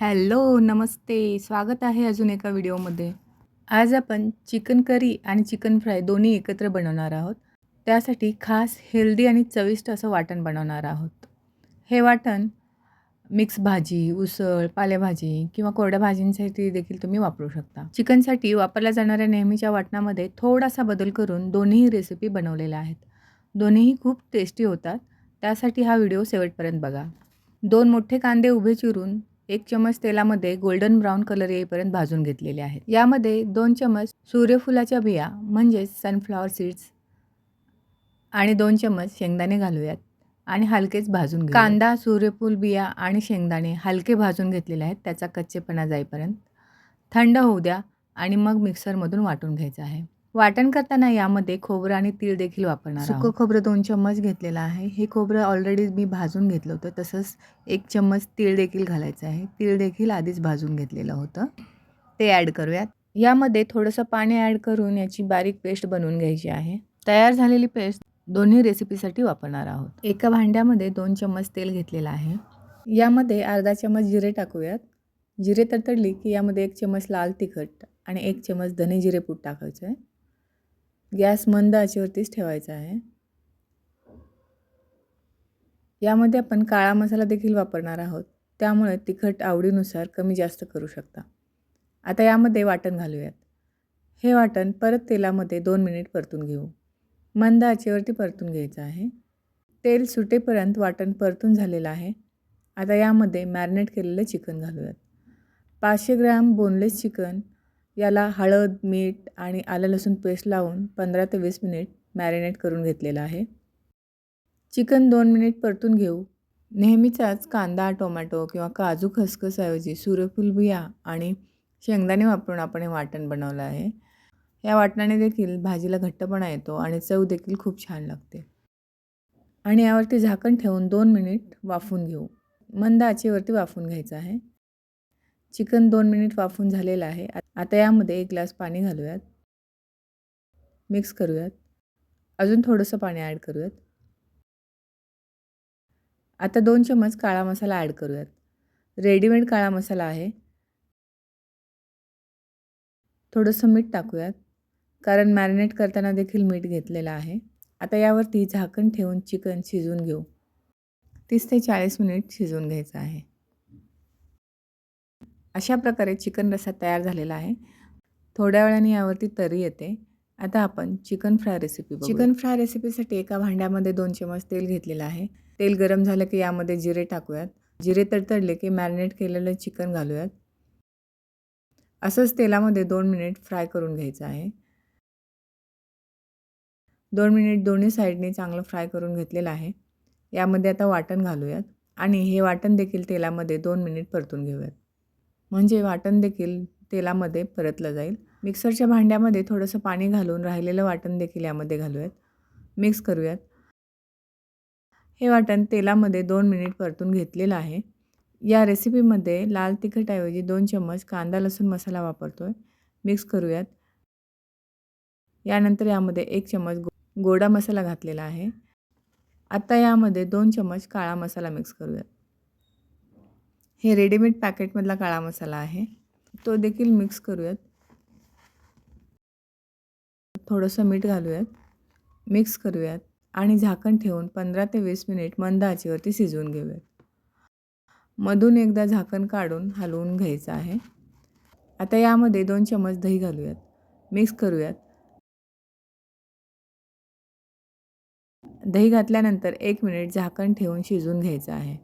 Hello, नमस्ते. स्वागत आहे अजून एका व्हिडिओमध्ये. आज आपण चिकन करी आणि चिकन फ्राय दोन्ही एकत्र बनवणार आहोत. त्यासाठी खास हेल्दी आणि चविष्ट असं वाटण बनवणार आहोत. हे वाटण मिक्स भाजी, उसळ, पालेभाजी किंवा कोरड्या भाजींसाठी देखील तुम्ही वापरू शकता. चिकनसाठी वापरल्या जाणाऱ्या नेहमीच्या वाटणामध्ये थोडासा बदल करून दोन्ही रेसिपी बनवलेल्या आहेत. दोन्हीही खूप टेस्टी होतात. त्यासाठी हा व्हिडिओ शेवटपर्यंत बघा. 2 मोठे कांदे उभे चिरून 1 चमच तेलामध्ये गोल्डन ब्राउन कलर येईपर्यंत भाजून घेतलेले आहेत. यामध्ये 2 चमच सूर्यफुलाच्या बिया म्हणजेच सनफ्लॉवर सीड्स आणि 2 चमच शेंगदाणे घालूयात आणि हलकेच भाजून घेऊयात. कांदा, सूर्यफूल बिया आणि शेंगदाणे हलके भाजून घेतलेले आहेत त्याचा कच्चेपणा जाईपर्यंत. थंड होऊ द्या आणि मग मिक्सरमधून वाटून घ्यायचं आहे. वाटण करताना यामध्ये खोबरं आणि तीळ देखील वापरणार आहोत. सुकं खोबरं 2 चम्मच घेतलेलं आहे. हे खोबरं ऑलरेडी मी भाजून घेतलं होतं. तसंच 1 चम्मच तीळ देखील घालायचं आहे. तीळ देखील आधीच भाजून घेतलेलं होतं. ते ॲड करूयात. यामध्ये थोडंसं पाणी ॲड करून याची बारीक पेस्ट बनवून घ्यायची आहे. तयार झालेली पेस्ट दोन्ही रेसिपीसाठी वापरणार आहोत. एका भांड्यामध्ये 2 चम्मच तेल घेतलेलं आहे. यामध्ये अर्धा चम्मच जिरे टाकूयात. जिरे तडतडली की यामध्ये 1 चम्मच लाल तिखट आणि 1 चम्मच धने जिरे पूड टाकायचं आहे. गॅस मंद आचेवरतीच ठेवायचा आहे. यामध्ये आपण काळा मसाला देखील वापरणार आहोत. त्यामुळे तिखट आवडीनुसार कमी जास्त करू शकता. आता यामध्ये वाटण घालूयात. हे वाटण परत तेलामध्ये 2 मिनिट परतून घेऊ. मंद आचेवरती परतून घ्यायचं आहे. तेल सुटेपर्यंत वाटण परतून झालेलं आहे. आता यामध्ये मॅरिनेट केलेलं चिकन घालूयात. 500 ग्रॅम बोनलेस चिकन याला हळद, मीठ आणि आलं लसूण पेस्ट लावून 15 ते 20 मिनिट मॅरिनेट करून घेतलेलं आहे. चिकन 2 मिनिट परतून घेऊ. नेहमीचाच कांदा, टोमॅटो किंवा काजू खसखसऐवजी सूर्यफूल बिया आणि शेंगदाणे वापरून आपण हे वाटण बनवलं आहे. या वाटणाने देखील भाजीला घट्टपणा येतो आणि चव देखील खूप छान लागते. आणि यावरती झाकण ठेवून 2 मिनिट वाफवून घेऊ. मंद आचेवरती वाफवून घ्यायचं आहे. चिकन 2 मिनिट वाफवून झालेलं आहे. आता यामध्ये 1 ग्लास पाणी घालूयात. मिक्स करूयात. अजून थोडंसं पाणी ॲड करूयात. आता 2 चम्मच काळा मसाला ॲड करूयात. रेडीमेड काळा मसाला आहे. थोडंसं मीठ टाकूयात. कारण मॅरिनेट करताना देखील मीठ घेतलेलं आहे. आता यावरती झाकण ठेवून चिकन शिजवून घेऊ. 30 ते 40 मिनिट शिजवून घ्यायचं आहे. अशा प्रकारे चिकन रस्सा तयार झालेला आहे. थोड्या वेळाने यावरती तरी येते. आता आपण चिकन फ्राय रेसिपी बघूया. चिकन फ्राय रेसिपीसाठी एका भांड्यामध्ये 2 चम्मच तेल घेतलेलं आहे. तेल गरम झालं की यामध्ये जिरे टाकूयात. जिरे तडतडले की मॅरिनेट केलेलं चिकन घालूयात. असंच तेलामध्ये 2 मिनिट फ्राय करून घ्यायचं आहे. 2 मिनिट दोन्ही साईडने चांगलं फ्राय करून घेतलेलं आहे. यामध्ये आता वाटण घालूयात आणि हे वाटण देखील तेलामध्ये 2 मिनिट परतून घेऊयात. म्हणजे वाटण देखील तेलामध्ये परतलं जाईल. मिक्सरच्या भांड्यामध्ये थोडंसं पाणी घालून राहिलेलं वाटण देखील यामध्ये घालूयात. मिक्स करूयात. हे वाटण तेलामध्ये 2 मिनिट परतून घेतलेलं आहे. या रेसिपीमध्ये लाल तिखटऐवजी 2 चम्मच कांदा लसूण मसाला वापरतो आहे. मिक्स करूयात. यानंतर यामध्ये 1 चम्मच गोडा मसाला घातलेला आहे. आता यामध्ये 2 चम्मच काळा मसाला मिक्स करूयात. हे रेडीमेड पॅकेटमधला काळा मसाला आहे. तो देखील मिक्स करूयात. थोडंसं मीठ घालूयात. मिक्स करूयात आणि झाकण ठेवून 15 ते 20 मिनिट मंद आचेवरती शिजवून घेऊयात. मधून एकदा झाकण काढून हलवून घ्यायचं आहे. आता यामध्ये 2 चम्मच दही घालूयात. मिक्स करूयात. दही घातल्यानंतर 1 मिनिट झाकण ठेवून शिजवून घ्यायचं आहे.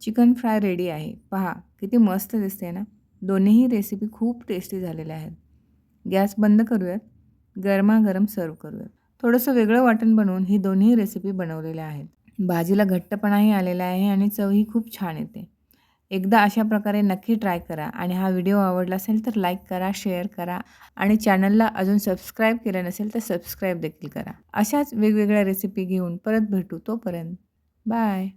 चिकन फ्राय रेडी आहे. पहा किती मस्त दिसते ना. दोन्हीही रेसिपी खूप टेस्टी झालेल्या आहेत. गॅस बंद करूयात. गरमागरम सर्व करूयात. थोडंसं वेगळं वाटण बनवून ही दोन्ही रेसिपी बनवलेल्या आहेत. भाजीला घट्टपणाही आलेला आहे आणि चवही खूप छान येते. एकदा अशा प्रकारे नक्की ट्राय करा आणि हा व्हिडिओ आवडला असेल तर लाईक करा, शेअर करा आणि चॅनलला अजून सबस्क्राईब केलं नसेल तर सबस्क्राईब देखील करा. अशाच वेगवेगळ्या रेसिपी घेऊन परत भेटू. तोपर्यंत बाय.